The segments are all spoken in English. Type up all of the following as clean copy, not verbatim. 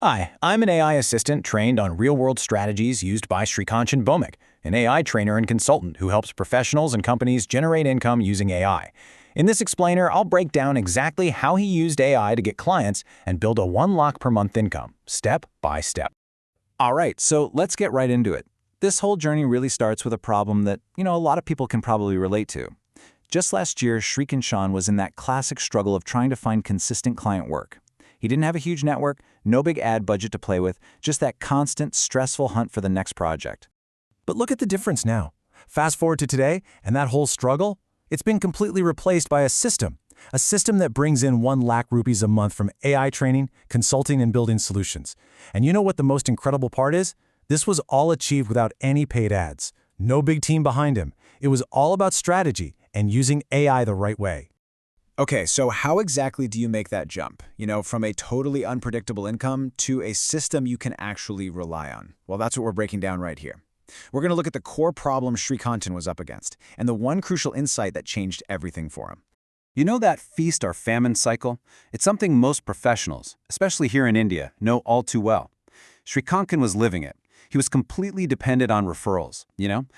Hi, I'm an AI assistant trained on real-world strategies used by Srikanchan Bhowmik, an AI trainer and consultant who helps professionals and companies generate income using AI. In this explainer, I'll break down exactly how he used AI to get clients and build a 1 lakh per month income, step by step. All right, so let's get right into it. This whole journey really starts with a problem that, a lot of people can probably relate to. Just last year, Srikanchan was in that classic struggle of trying to find consistent client work. He didn't have a huge network, no big ad budget to play with, just that constant, stressful hunt for the next project. But look at the difference now. Fast forward to today, and that whole struggle, it's been completely replaced by a system that brings in 1 lakh rupees a month from AI training, consulting, and building solutions. And you know what the most incredible part is? This was all achieved without any paid ads. No big team behind him. It was all about strategy and using AI the right way. Okay, so how exactly do you make that jump? From a totally unpredictable income to a system you can actually rely on? Well, that's what we're breaking down right here. We're going to look at the core problem Srikanchan was up against, and the one crucial insight that changed everything for him. You know that feast or famine cycle? It's something most professionals, especially here in India, know all too well. Srikanchan was living it. He was completely dependent on referrals,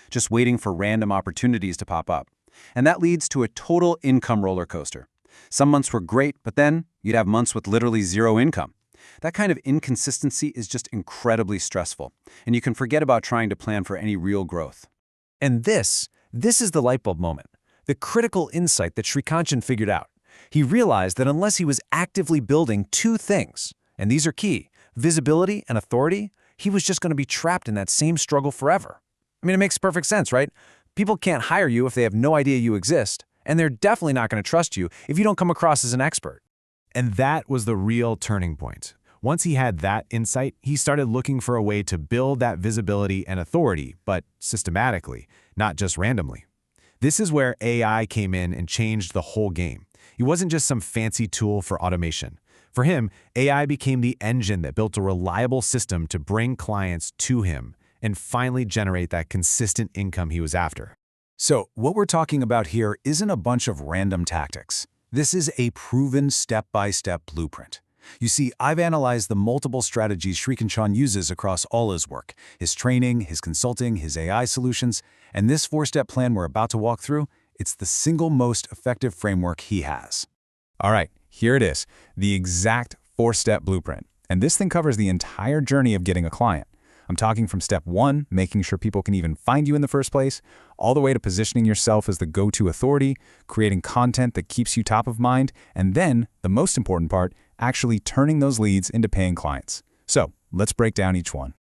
just waiting for random opportunities to pop up. And that leads to a total income roller coaster. Some months were great, but then you'd have months with literally zero income. That kind of inconsistency is just incredibly stressful, and you can forget about trying to plan for any real growth. And this is the light bulb moment, the critical insight that Srikanchan figured out. He realized that unless he was actively building two things, and these are key, visibility and authority, he was just going to be trapped in that same struggle forever. It makes perfect sense, right? People can't hire you if they have no idea you exist, and they're definitely not going to trust you if you don't come across as an expert. And that was the real turning point. Once he had that insight, he started looking for a way to build that visibility and authority, but systematically, not just randomly. This is where AI came in and changed the whole game. It wasn't just some fancy tool for automation. For him, AI became the engine that built a reliable system to bring clients to him and finally generate that consistent income he was after. So, what we're talking about here isn't a bunch of random tactics. This is a proven step-by-step blueprint. You see, I've analyzed the multiple strategies Srikanchan uses across all his work, his training, his consulting, his AI solutions, and this 4-step plan we're about to walk through, it's the single most effective framework he has. All right, here it is, the exact 4-step blueprint. And this thing covers the entire journey of getting a client. I'm talking from step 1, making sure people can even find you in the first place, all the way to positioning yourself as the go-to authority, creating content that keeps you top of mind, and then, the most important part, actually turning those leads into paying clients. So, let's break down each one.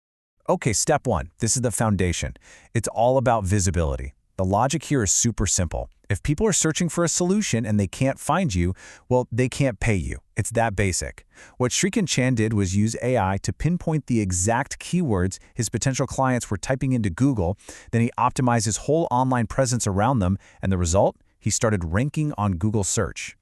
Okay, step 1. This is the foundation. It's all about visibility. The logic here is super simple. If people are searching for a solution and they can't find you, well, they can't pay you. It's that basic. What Srikanchan did was use AI to pinpoint the exact keywords his potential clients were typing into Google. Then he optimized his whole online presence around them, and the result? He started ranking on Google search.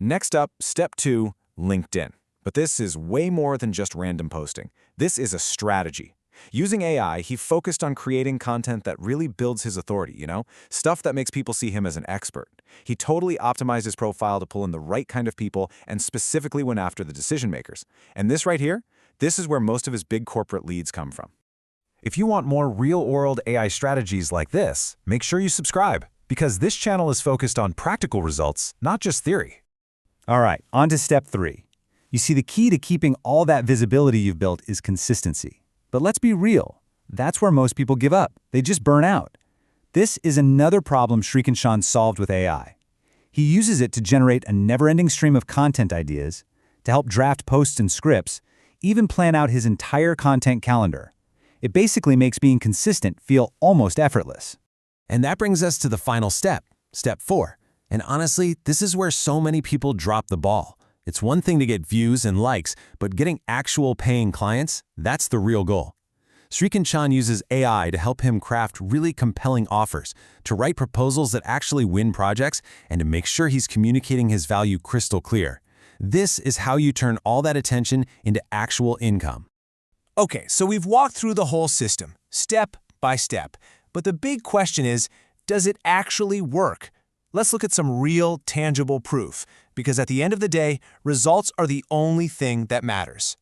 Next up, step 2, LinkedIn. But this is way more than just random posting. This is a strategy. Using AI, he focused on creating content that really builds his authority, stuff that makes people see him as an expert. He totally optimized his profile to pull in the right kind of people and specifically went after the decision makers. And this right here, this is where most of his big corporate leads come from. If you want more real-world AI strategies like this, make sure you subscribe, because this channel is focused on practical results, not just theory. All right, on to step 3. You see, the key to keeping all that visibility you've built is consistency. But let's be real, that's where most people give up. They just burn out. This is another problem Srikanchan solved with AI. He uses it to generate a never-ending stream of content ideas, to help draft posts and scripts, even plan out his entire content calendar. It basically makes being consistent feel almost effortless. And that brings us to the final step, step 4. And honestly, this is where so many people drop the ball. It's one thing to get views and likes, but getting actual paying clients, that's the real goal. Srikanchan uses AI to help him craft really compelling offers, to write proposals that actually win projects, and to make sure he's communicating his value crystal clear. This is how you turn all that attention into actual income. Okay, so we've walked through the whole system, step by step. But the big question is, does it actually work? Let's look at some real, tangible proof, because at the end of the day, results are the only thing that matters.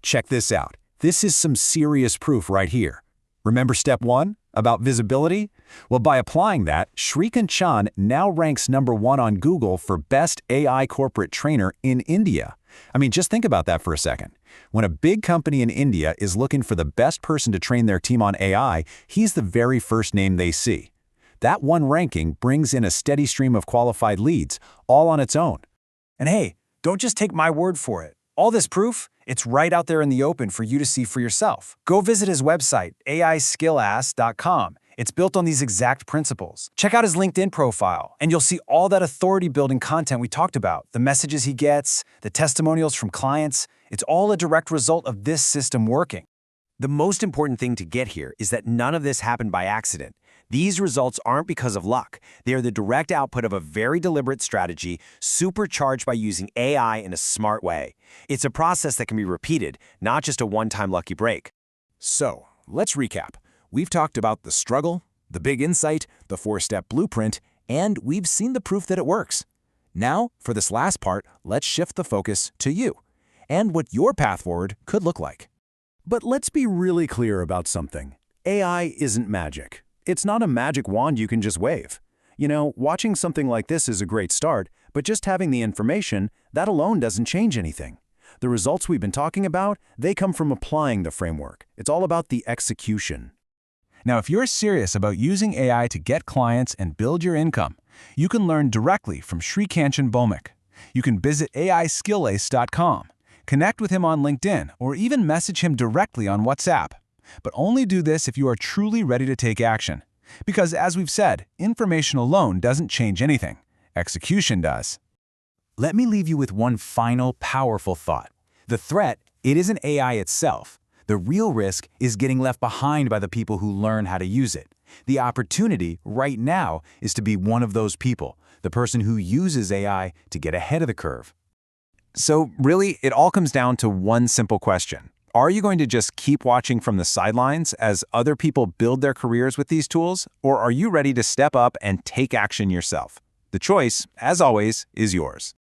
Check this out. This is some serious proof right here. Remember step 1 about visibility? Well, by applying that, Srikanchan now ranks #1 on Google for Best AI Corporate Trainer in India. I mean, just think about that for a second. When a big company in India is looking for the best person to train their team on AI, he's the very first name they see. That one ranking brings in a steady stream of qualified leads, all on its own. And hey, don't just take my word for it. All this proof, it's right out there in the open for you to see for yourself. Go visit his website, aiskillass.com. It's built on these exact principles. Check out his LinkedIn profile, and you'll see all that authority-building content we talked about, the messages he gets, the testimonials from clients. It's all a direct result of this system working. The most important thing to get here is that none of this happened by accident. These results aren't because of luck. They are the direct output of a very deliberate strategy, supercharged by using AI in a smart way. It's a process that can be repeated, not just a one-time lucky break. So, let's recap. We've talked about the struggle, the big insight, the 4-step blueprint, and we've seen the proof that it works. Now, for this last part, let's shift the focus to you and what your path forward could look like. But let's be really clear about something. AI isn't magic. It's not a magic wand you can just wave. You know, watching something like this is a great start, but just having the information, that alone doesn't change anything. The results we've been talking about, they come from applying the framework. It's all about the execution. Now, if you're serious about using AI to get clients and build your income, you can learn directly from Srikanchan Bhowmik. You can visit aiskillace.com, connect with him on LinkedIn, or even message him directly on WhatsApp. But only do this if you are truly ready to take action. Because as we've said, information alone doesn't change anything. Execution does. Let me leave you with one final powerful thought. The threat, it isn't AI itself. The real risk is getting left behind by the people who learn how to use it. The opportunity right now is to be one of those people, the person who uses AI to get ahead of the curve. So really, it all comes down to one simple question. Are you going to just keep watching from the sidelines as other people build their careers with these tools, or are you ready to step up and take action yourself? The choice, as always, is yours.